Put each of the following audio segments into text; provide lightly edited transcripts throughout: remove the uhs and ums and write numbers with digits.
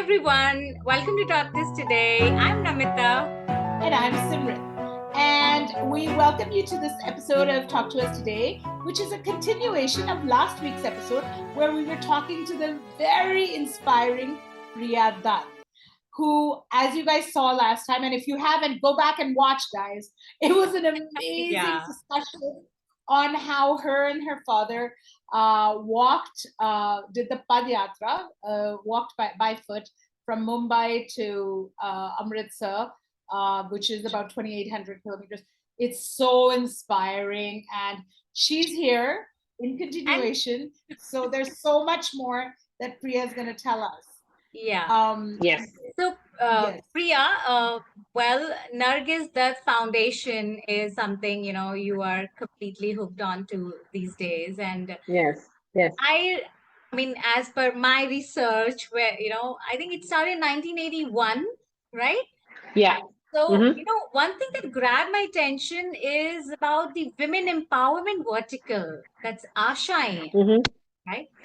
everyone. Welcome to TalktousToday. I'm Namita. And I'm Simrit. And we welcome you to this episode of Talk to Us Today, which is a continuation of last week's episode where we were talking to the very inspiring Priya Dutt, who, as you guys saw last time, and if you haven't, go back and watch, guys. It was an amazing discussion on how her and her father did the Padyatra, walked by foot from Mumbai to Amritsar, which is about 2,800 kilometers. It's so inspiring. And she's here in continuation. So there's so much more that Priya is going to tell us. Yes. So, Priya, well, Nargis Dutt Foundation is something, you are completely hooked on to these days. And yes. I mean, as per my research, where, I think it started in 1981, right? Yeah. So, one thing that grabbed my attention is about the women empowerment vertical. That's Ashain.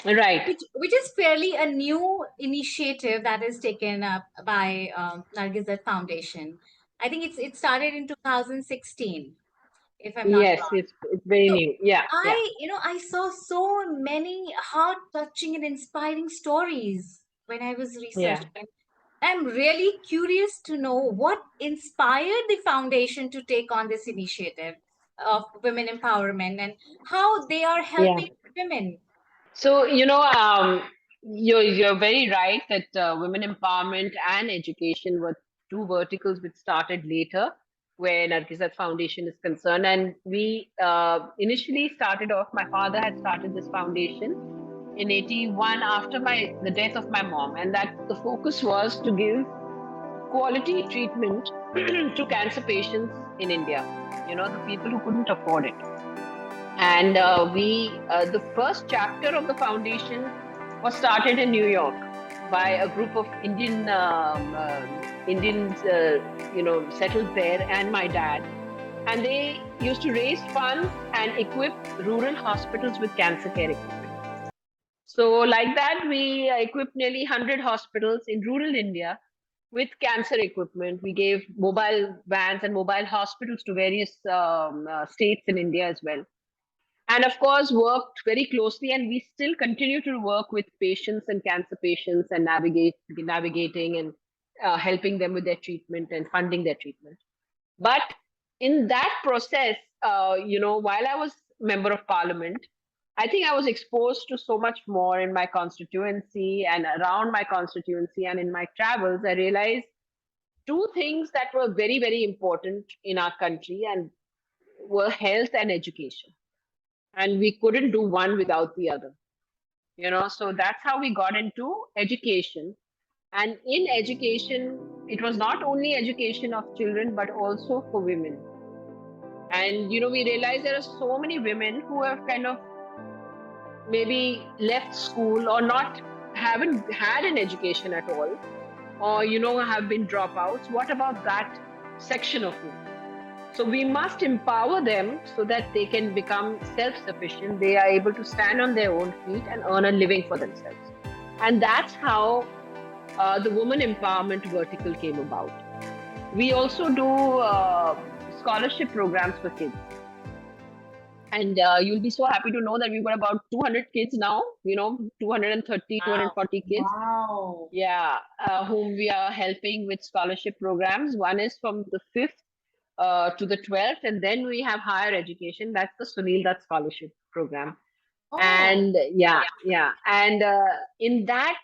Right? Which is fairly a new initiative that is taken up by Nargis Dutt Foundation. I think it started in 2016, if I'm not wrong. Yes, it's very new. Yeah. I saw so many heart-touching and inspiring stories when I was researching. Yeah. I'm really curious to know what inspired the foundation to take on this initiative of women empowerment and how they are helping women. So, you're very right that women empowerment and education were two verticals which started later, where Nargis Dutt Foundation is concerned. And we initially started off, my father had started this foundation in 81 after the death of my mom. And that the focus was to give quality treatment to cancer patients in India, the people who couldn't afford it. And the first chapter of the foundation was started in New York by a group of Indians, settled there, and my dad. And they used to raise funds and equip rural hospitals with cancer care equipment. So like that, we equipped nearly 100 hospitals in rural India with cancer equipment. We gave mobile vans and mobile hospitals to various states in India as well. And of course, worked very closely, and we still continue to work with patients and cancer patients and navigating and helping them with their treatment and funding their treatment. But in that process, while I was member of parliament, I think I was exposed to so much more in my constituency and around my constituency, and in my travels, I realized two things that were very, very important in our country and were health and education. And we couldn't do one without the other. So that's how we got into education. And in education, it was not only education of children, but also for women. And, we realized there are so many women who have kind of maybe left school or haven't had an education at all, or, have been dropouts. What about that section of women? So we must empower them so that they can become self-sufficient. They are able to stand on their own feet and earn a living for themselves. And that's how the women empowerment vertical came about. We also do scholarship programs for kids. And you'll be so happy to know that we've got about 200 kids now, 230, 240 kids. Wow. Yeah, whom we are helping with scholarship programs. One is from the 5th to the 12th, and then we have higher education. That's the Sunil Dutt Scholarship Program. Oh. And and in that,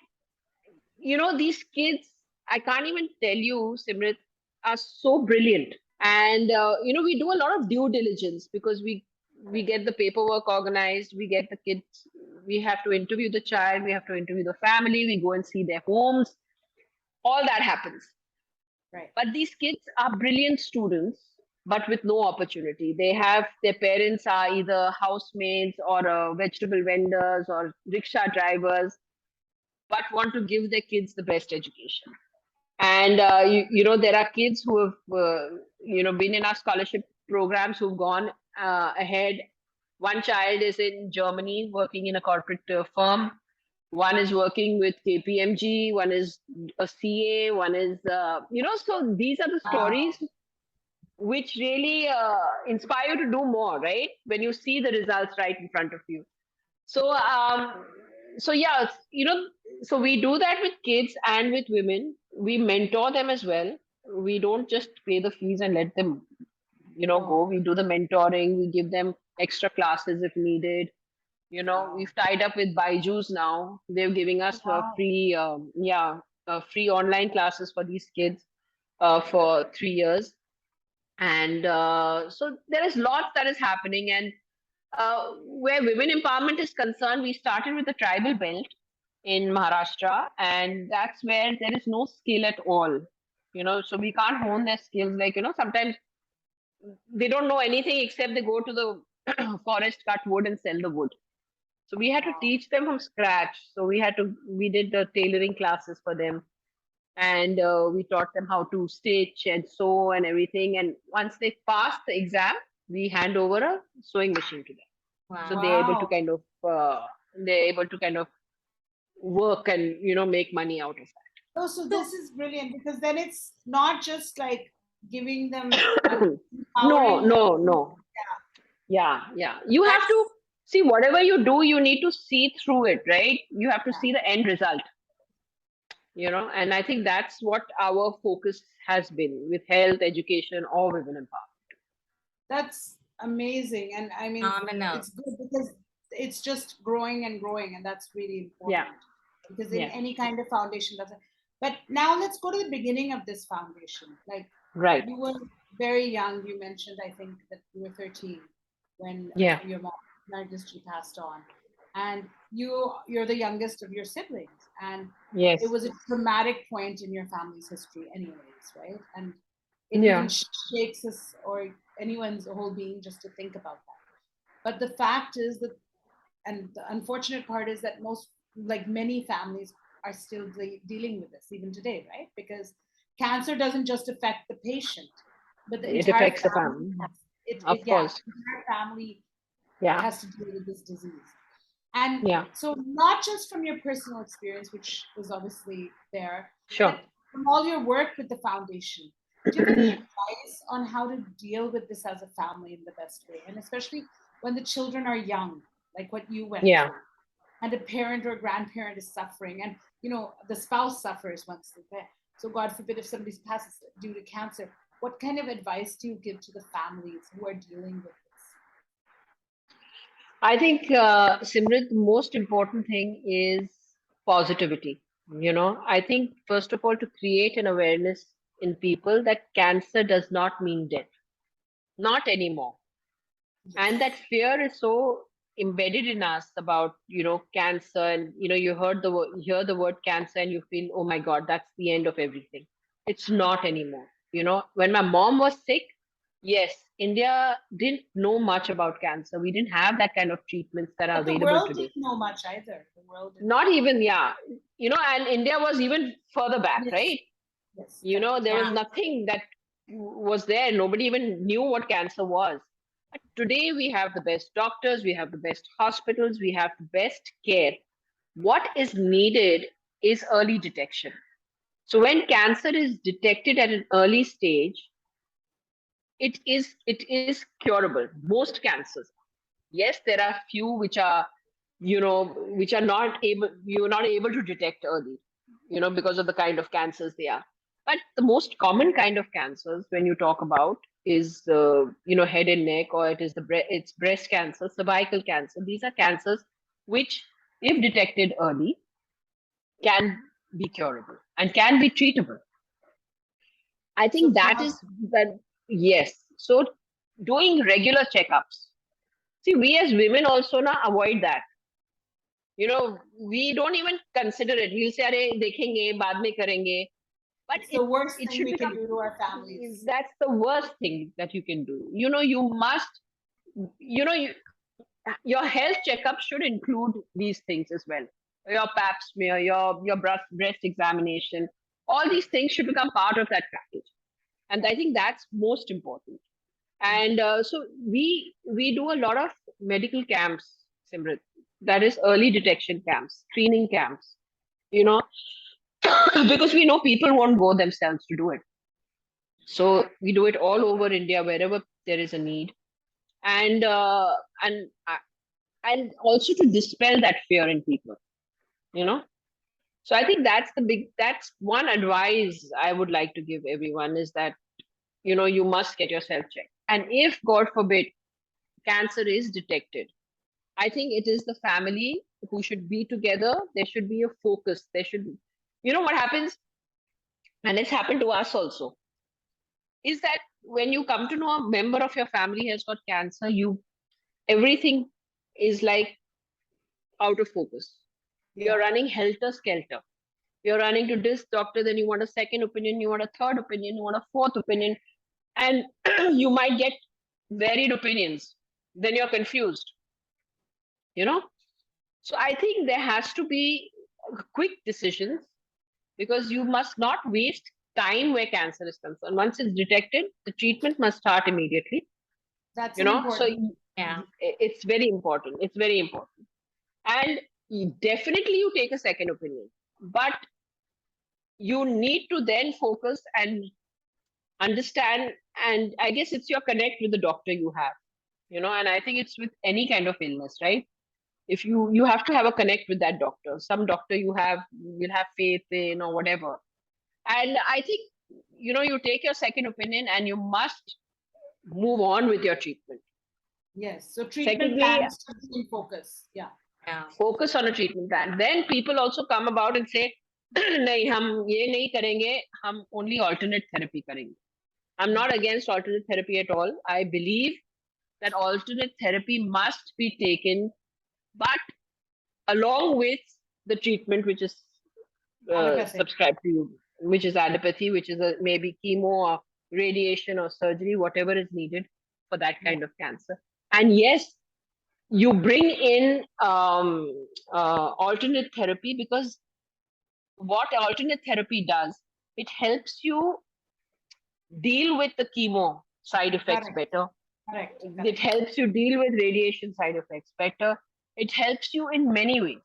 these kids, I can't even tell you, Simrit, are so brilliant. And we do a lot of due diligence because we get the paperwork organized, we get the kids, we have to interview the child, we have to interview the family, we go and see their homes. All that happens. Right. But these kids are brilliant students, but with no opportunity. Their parents are either housemaids or vegetable vendors or rickshaw drivers, but want to give their kids the best education. And, there are kids who have, been in our scholarship programs who've gone ahead. One child is in Germany working in a corporate firm. One is working with KPMG, one is a CA, one is, so these are the stories which really inspire you to do more, right? When you see the results right in front of you. So, yeah, so we do that with kids and with women. We mentor them as well. We don't just pay the fees and let them, go. We do the mentoring. We give them extra classes if needed. We've tied up with Byju's now. They're giving us free, free online classes for these kids for 3 years. And so there is lots that is happening. And where women empowerment is concerned, we started with the tribal belt in Maharashtra, and that's where there is no skill at all. So we can't hone their skills. Like, sometimes they don't know anything except they go to the forest, cut wood, and sell the wood. So we had to teach them from scratch. So we did the tailoring classes for them, and we taught them how to stitch and sew and everything. And once they pass the exam, we hand over a sewing machine to them. So they're able to kind of work and make money out of that. Oh, so this is brilliant, because then it's not just like giving them no. Yeah. You have to see whatever you do, you need to see through it, right? You have to see the end result. And I think that's what our focus has been with health, education, or women empowerment. That's amazing. And I mean, it's good because it's just growing and growing, and that's really important. Yeah. Because in any kind of foundation, but now let's go to the beginning of this foundation. Like, right, you were very young. You mentioned, I think, that you were 13 when your mom, Nargis, passed on, and you're the youngest of your siblings, and it was a traumatic point in your family's history, anyways, right? And it even shakes us or anyone's whole being just to think about that. But the fact is that, and the unfortunate part is that many families are still dealing with this even today, right? Because cancer doesn't just affect the patient, but the entire affects the family. Of course. The entire family has to deal with this disease. And so not just from your personal experience, which was obviously there, but from all your work with the foundation, do you have any advice on how to deal with this as a family in the best way? And especially when the children are young, like what you went through, and a parent or grandparent is suffering, and the spouse suffers once they're there. So God forbid if somebody passes due to cancer, what kind of advice do you give to the families who are dealing with this? I think, Simrit, the most important thing is positivity. I think, first of all, to create an awareness in people that cancer does not mean death. Not anymore. And that fear is so embedded in us about, cancer, and, you hear the word cancer and you feel, oh my God, that's the end of everything. It's not anymore. When my mom was sick, yes, India didn't know much about cancer. We didn't have that kind of treatments that are available today. The world didn't know much either. The world didn't. Not even, and India was even further back, right? Yes. There was nothing that was there. Nobody even knew what cancer was. But today we have the best doctors, we have the best hospitals, we have the best care. What is needed is early detection. So when cancer is detected at an early stage, it is curable. Most cancers. Yes, there are few which are, which are you're not able to detect early, because of the kind of cancers they are. But the most common kind of cancers, when you talk about, is head and neck, or it's breast cancer, cervical cancer. These are cancers which, if detected early, can be curable and can be treatable. I think yes. So doing regular checkups. See, we as women also now avoid that. We don't even consider it. We'll say, "Arey, dekhenge, baad mein karenge." But it's the worst thing we can do to our families. That's the worst thing that you can do. You must, your health checkup should include these things as well. Your pap smear, your breast examination, all these things should become part of that package. And I think that's most important. And so we do a lot of medical camps, Simrit. That is early detection camps, screening camps, you know, because we know people won't go themselves to do it. So we do it all over India, wherever there is a need. And, and also to dispel that fear in people, you know. So I think that's one advice I would like to give everyone is that, you must get yourself checked. And if, God forbid, cancer is detected, I think it is the family who should be together. There should be a focus. There should be, what happens, and it's happened to us also, is that when you come to know a member of your family has got cancer, everything is like out of focus. You're running helter skelter. You're running to this doctor, then you want a second opinion, you want a third opinion, you want a fourth opinion, and you might get varied opinions. Then you're confused, you know? So I think there has to be quick decisions because you must not waste time where cancer is concerned. Once it's detected, the treatment must start immediately. That's important. So Yeah. it's very important. It's very important. And definitely you take a second opinion, but you need to then focus and understand. And I guess it's your connect with the doctor you have, and I think it's with any kind of illness, right? If you have to have a connect with that doctor. Some doctor you'll have faith in or whatever. And I think, you take your second opinion and you must move on with your treatment. Yes. So treatment plans should be in focus. Yeah. Focus on a treatment plan. Then people also come about and say, nahi, hum ye nahi karenge, hum only alternate therapy karenge. I'm not against alternate therapy at all. I believe that alternate therapy must be taken, but along with the treatment which is subscribed to you, which is allopathy, which is maybe chemo or radiation or surgery, whatever is needed for that kind of cancer. And yes, you bring in alternate therapy, because what alternate therapy does, it helps you deal with the chemo side effects better. Correct. It helps you deal with radiation side effects better. It helps you in many ways.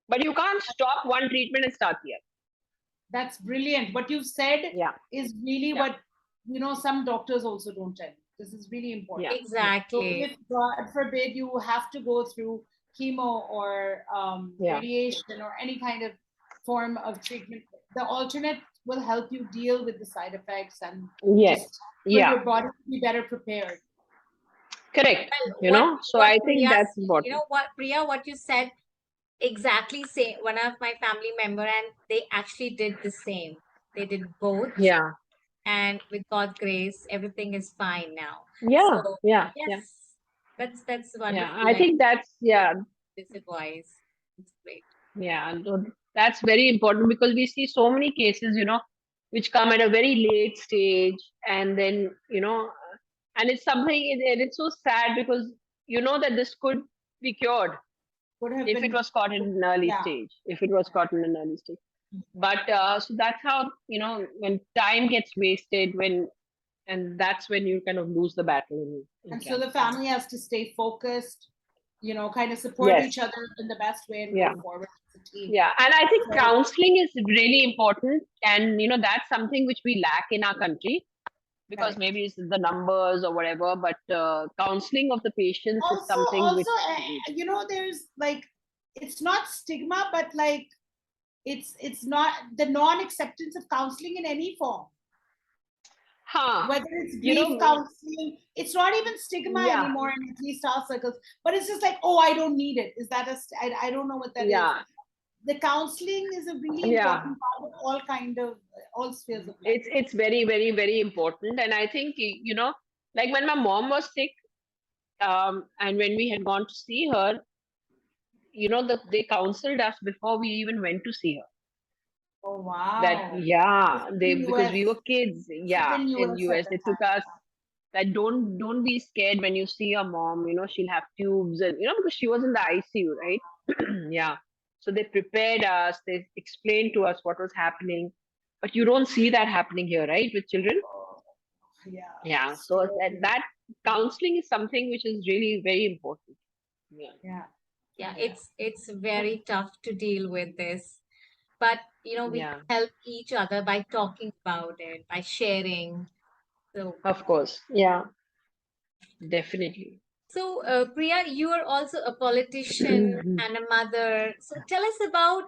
But you can't stop one treatment and start the other. That's brilliant. What you've said is really what, some doctors also don't tell you. This is really important. Exactly. So if, God forbid, you have to go through chemo or radiation or any kind of form of treatment, the alternate will help you deal with the side effects and just for your body to be better prepared. Correct. So I think that's important. You know what, Priya, what you said, exactly same. One of my family member, and they actually did the same. They did both. Yeah. And with God's grace, everything is fine now. Yeah. So, yes. That's wonderful. Yeah. I think that's this advice. It's great. Yeah, that's very important, because we see so many cases, which come at a very late stage, and then, and it's something, and it's so sad, because that this could be cured if it was caught in an early stage. If it was caught in an early stage. But so that's how, when time gets wasted, and that's when you kind of lose the battle. And so the family has to stay focused, kind of support each other in the best way and go forward as a team. Yeah, and I think counseling is really important, and that's something which we lack in our country, because maybe it's the numbers or whatever, but counseling of the patients is something which there's like, it's not stigma, but like it's not the non-acceptance of counseling in any form. Whether it's grief counseling, it's not even stigma anymore in at least our circles, but it's just like, oh, I don't need it. Is that I don't know what that is. The counseling is a really important part of all spheres of life. It's very, very, very important. And I think, like when my mom was sick, and when we had gone to see her, they counseled us before we even went to see her. Oh wow! Because we were kids. Yeah, in US, they took us. That don't be scared when you see your mom. She'll have tubes, and because she was in the ICU, right? Yeah. So they prepared us. They explained to us what was happening, but you don't see that happening here, right, with children? Yeah. Yeah. So that counseling is something which is really very important. Yeah, it's very tough to deal with this. But we help each other by talking about it, by sharing. So of course. Yeah, definitely. So, Priya, you are also a politician and a mother. So, tell us about,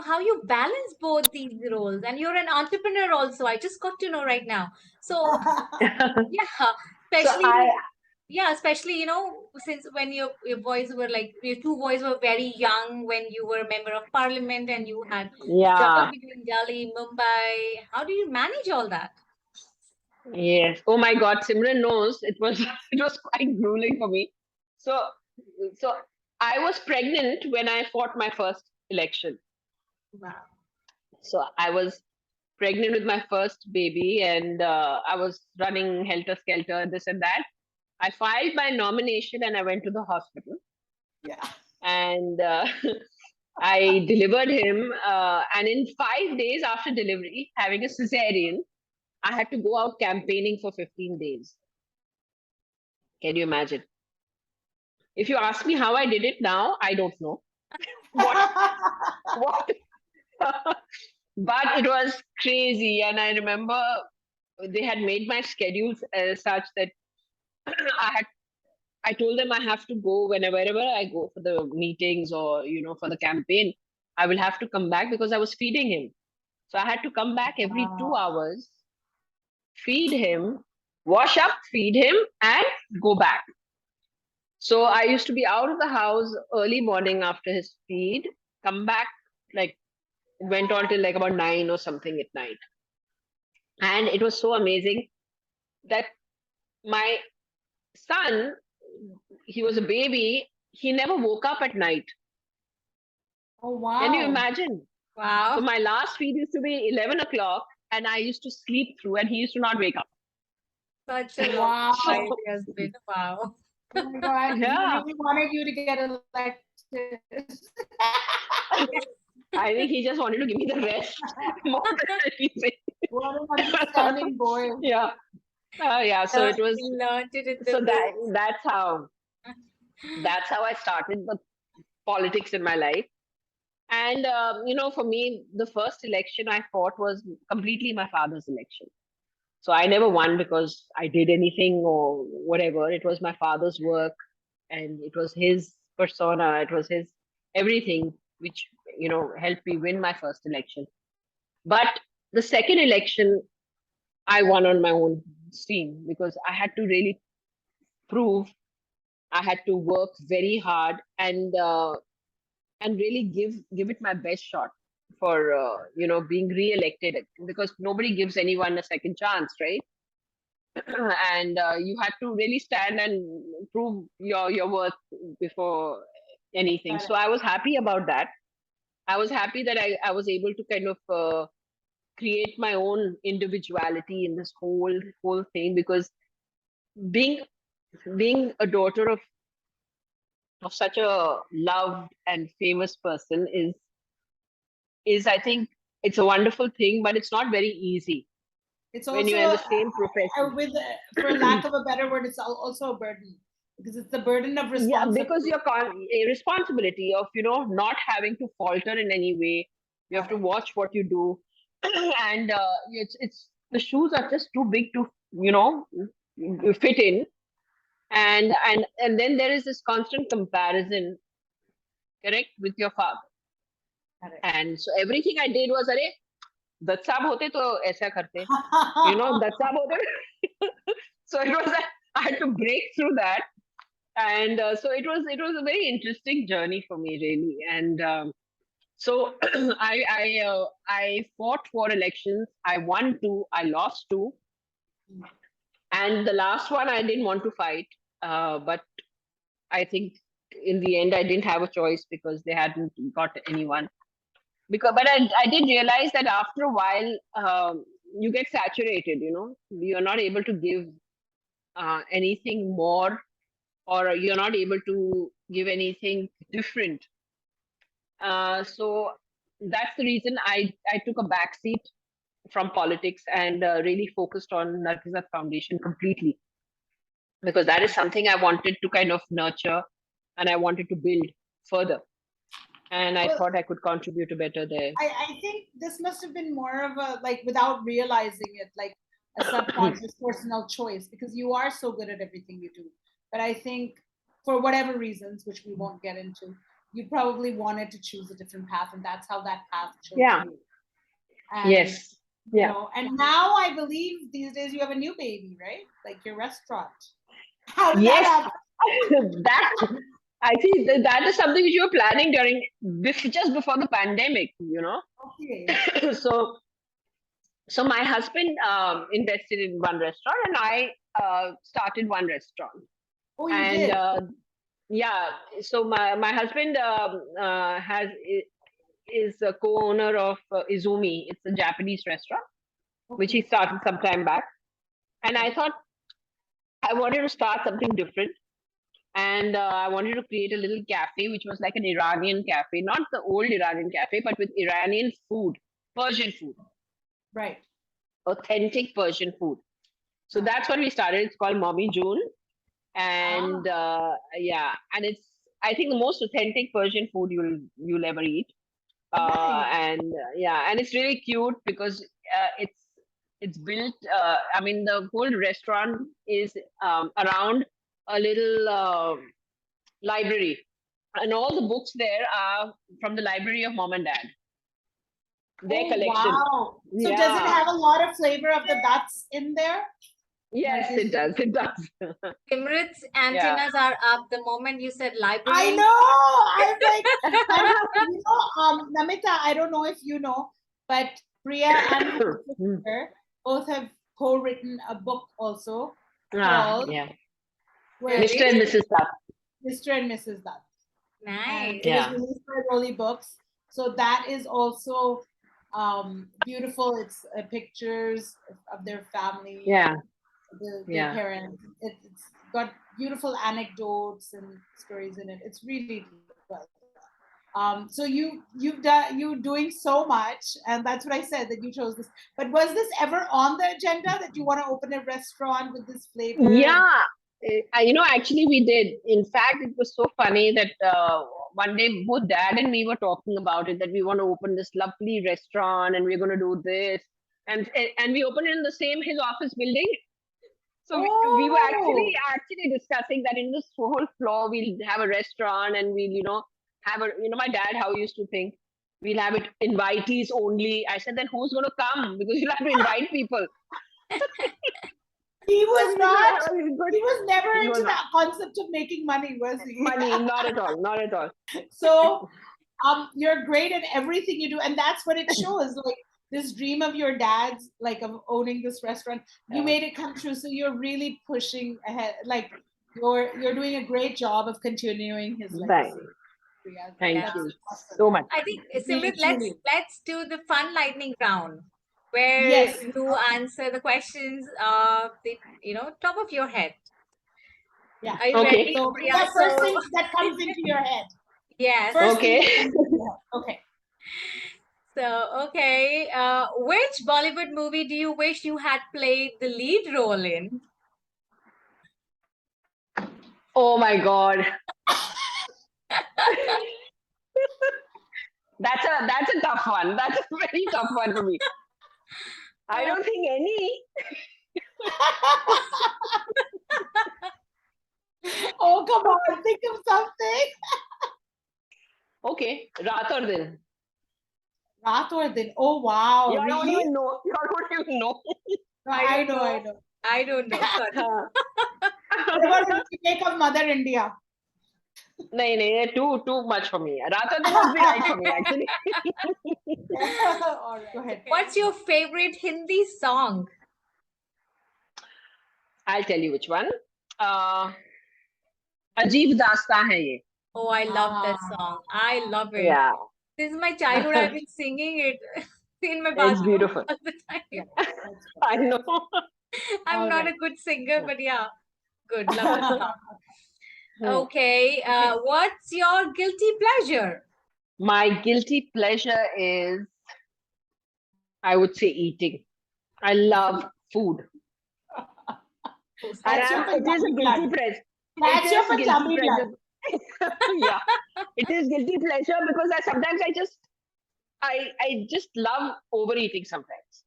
how you balance both these roles. And you're an entrepreneur also. I just got to know right now. So, yeah, So especially, yeah, especially, since when your boys were like, your two boys were very young when you were a member of parliament and you had job yeah, between Delhi, Mumbai. How do you manage all that? yes. Oh my God, Simran knows it was it was quite grueling for me. So so I was pregnant when I fought my first election. Wow. So I was pregnant with my first baby, and I was running helter skelter, this and that. I filed my nomination and I went to the hospital. Yeah. And I delivered him. And in 5 days after delivery, having a cesarean, I had to go out campaigning for 15 days. Can you imagine? If you ask me how I did it now, I don't know. What? What? But it was crazy. And I remember they had made my schedules such that I had I told them I have to go wherever I go for the meetings or for the campaign. I will have to come back because I was feeding him. So I had to come back every 2 hours, feed him, wash up, feed him, and go back. So I used to be out of the house early morning after his feed, come back like went on till like about 9 or something at night. And it was so amazing that my son, he was a baby, he never woke up at night. Oh, Can you wow. imagine? Wow. So my last feed used to be 11 o'clock and I used to sleep through and he used to not wake up. Such a long Wow. life he has been. Wow. Oh my God. He Yeah. really wanted you to get elected. I think he just wanted to give me the rest more than anything. What an understanding boy. Yeah. Yeah. So it was, He learned it in the so that womb. that's how I started the politics in my life. And, for me, the first election I fought was completely my father's election. So I never won because I did anything or whatever. It was my father's work and it was his persona, it was his everything, which, helped me win my first election. But the second election, I won on my own steam because I had to really prove, I had to work very hard and really give it my best shot for being re-elected because nobody gives anyone a second chance, right? And you had to really stand and prove your worth before anything. So I was happy about that. I was happy that I was able to kind of create my own individuality in this whole thing because being being a daughter of such a loved and famous person is I think it's a wonderful thing, but it's not very easy It's when also, you're in the same profession. for lack of a better word, it's also a burden because it's the burden of Yeah, because responsibility. a responsibility of not having to falter in any way. You have to watch what you do, and it's the shoes are just too big to fit in, and then there is this constant comparison, correct, with your father. Correct. And so everything I did was, अरे दत्त साहब होते तो ऐसा करते, दत्त साहब होते. So it was that I had to break through that, and so it was a very interesting journey for me, really. And so I fought 4 elections. I won 2, I lost 2, and the last one I didn't want to fight, but I think in the end I didn't have a choice because they hadn't got anyone. But I did realize that after a while you get saturated. You're not able to give anything more, or you're not able to give anything different. So that's the reason I took a back seat from politics and really focused on Nargis Dutt Foundation completely, because that is something I wanted to kind of nurture and I wanted to build further. And I thought I could contribute to better there. I think this must have been more of a, like, without realizing it, like a subconscious personal choice, because you are so good at everything you do. But I think for whatever reasons, which we won't get into, you probably wanted to choose a different path, and that's how that path chose you. And, yes. You know, and now I believe these days you have a new baby, right? Like your restaurant. How did that happen? That I think that is something which you were planning during just before the pandemic, you know. Okay. So my husband invested in one restaurant, and I started one restaurant. Oh, you did? Yeah. So my husband is a co-owner of Izumi. It's a Japanese restaurant, which he started some time back. And I thought I wanted to start something different. And I wanted to create a little cafe, which was like an Iranian cafe, not the old Iranian cafe, but with Iranian food, Persian food. Right. Authentic Persian food. So that's what we started. It's called Mommy June. And and it's, I think, the most authentic Persian food you'll ever eat. And it's really cute because it's built. I mean, the whole restaurant is around a little library, and all the books there are from the library of mom and dad. Their collection. Wow! So does it have a lot of flavor of the Dutts in there? Yes, it does. It does. Simrit's antennas are up the moment you said library. I know. I'm like, Namita, I don't know if you know, but Priya and her sister both have co-written a book also called Mr. and Mrs. Dutt. Mr. and Mrs. Dutt. Nice. It was released by Rolly Books. So that is also beautiful. It's pictures of their family. Their parents. It's got beautiful anecdotes and stories in it. It's really well. So you're doing so much, and that's what I said, that you chose this. But was this ever on the agenda that you want to open a restaurant with this flavor? Yeah, actually we did. In fact, it was so funny that one day both Dad and me were talking about it, that we want to open this lovely restaurant and we're going to do this, and we opened it in the same his office building. So we were actually discussing that in this whole floor we'll have a restaurant, and we'll have my dad how he used to think we'll have it invitees only. I said, then who's going to come, because you'll have to invite people. He was not. He was never into that concept of making money, was he? Money, not at all. Not at all. So, you're great at everything you do, and that's what it shows. Like this dream of your dad's, like of owning this restaurant, you made it come true. So you're really pushing ahead. Like you're doing a great job of continuing his legacy. Thank you so much. I think, Simrit, let's do the fun lightning round, where you answer the questions top of your head. Yeah. Are you ready? So the first thing that comes into your head. Yes. Okay. So, which Bollywood movie do you wish you had played the lead role in? Oh my God. That's a tough one. That's a very tough one for me. I don't think any. Oh, come on. Think of something. Okay. Raat aur Din. Raat aur Din. Oh, wow. You don't even know. You don't even know. I know. I don't know. What about the remake of Mother India? No, too much for me. Raat aur Din would be right for me, actually. All right. Go ahead. What's your favorite Hindi song? I'll tell you which one. Ajeeb Daastaan hai ye. Oh, I love that song. I love it. Yeah. Since my childhood, I've been singing it in my bathroom. It's beautiful. all the time. I know. I'm not a good singer, but yeah, good. Love the song. Okay. What's your guilty pleasure? My guilty pleasure is, I would say, eating. I love food. That's your it is a guilty pleasure. That's your Punjabi blood. Yeah, it is guilty pleasure because sometimes I just love overeating sometimes.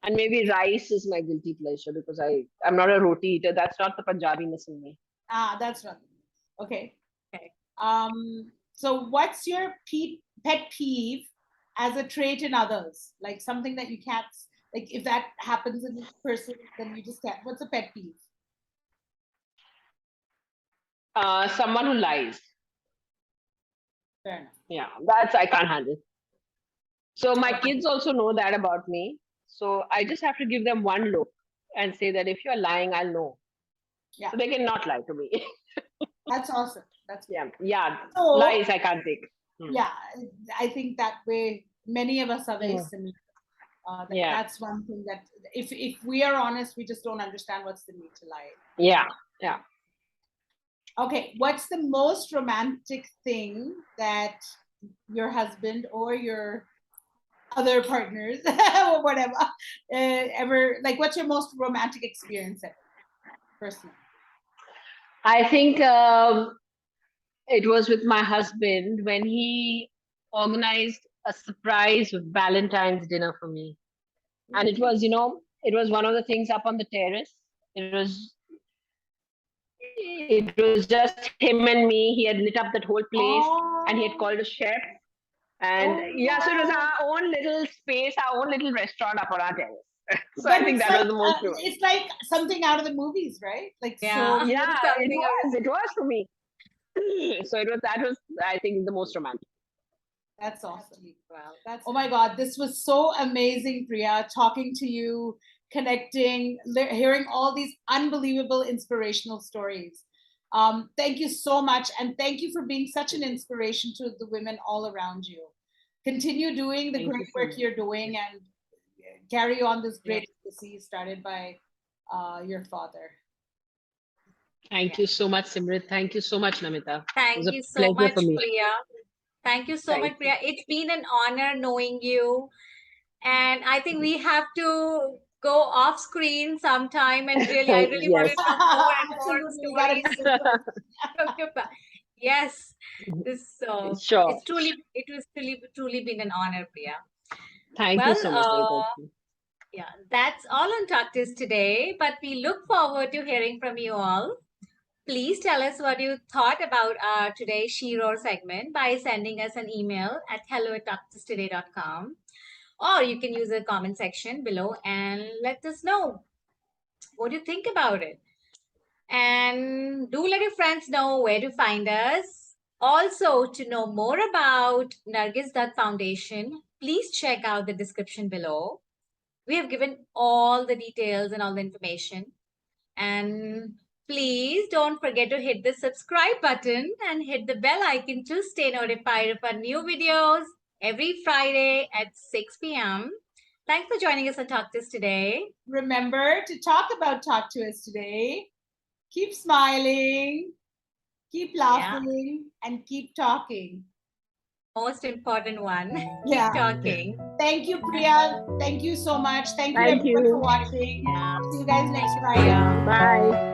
And maybe rice is my guilty pleasure because I'm not a roti eater. That's not the Punjabiness in me. That's not. Okay. So what's your pet peeve as a trait in others? Like something that you can't, like if that happens in a person, then you just can't. What's a pet peeve? Someone who lies. Fair enough. Yeah, I can't handle. So my kids also know that about me. So I just have to give them one look and say that if you're lying, I'll know. Yeah. So they cannot lie to me. That's awesome. That's good. Yeah. So, lies I can't take. Yeah, I think that way many of us are very similar. That's one thing that if we are honest, we just don't understand what's the need to lie. Yeah. Okay, what's the most romantic thing that your husband or your other partners or whatever ever, like what's your most romantic experience ever, personally? I think it was with my husband when he organized a surprise Valentine's dinner for me. And it was, it was one of the things up on the terrace. It was just him and me. He had lit up that whole place and he had called a chef. And so it was our own little space, our own little restaurant up on our terrace. So but I think that was the most it's like something out of the movies, right? Like it was for me. So that was I think the most romantic. That's awesome. Wow. Oh my God, this was so amazing, Priya, talking to you, connecting, hearing all these unbelievable inspirational stories. Thank you so much. And thank you for being such an inspiration to the women all around you. Continue doing the great work you're doing and carry on this great legacy started by your father. Thank you so much, Simrit. Thank you so much, Namita. Thank you so much, Priya. Thank you so much, Priya. It's been an honor knowing you. And I think we have to go off screen sometime and I really want to know more and more stories. Yes. Sure. It was truly been an honor, Priya. Thank you so much. Yeah, that's all on Talktous today, but we look forward to hearing from you all. Please tell us what you thought about our today's SheRoars segment by sending us an email at hello@talktoustoday.com, or you can use the comment section below and let us know what you think about it. And do let your friends know where to find us. Also, to know more about Nargis Dutt Foundation, please check out the description below. We have given all the details and all the information. And please don't forget to hit the subscribe button and hit the bell icon to stay notified of our new videos every Friday at 6 p.m. Thanks for joining us on Talktous today. Remember to talk about Talk to Us today. Keep smiling, keep laughing, and keep talking. Most important one. Keep talking. Thank you, Priya. Thank you so much. Thank you everyone for watching. See you guys next Friday. Bye.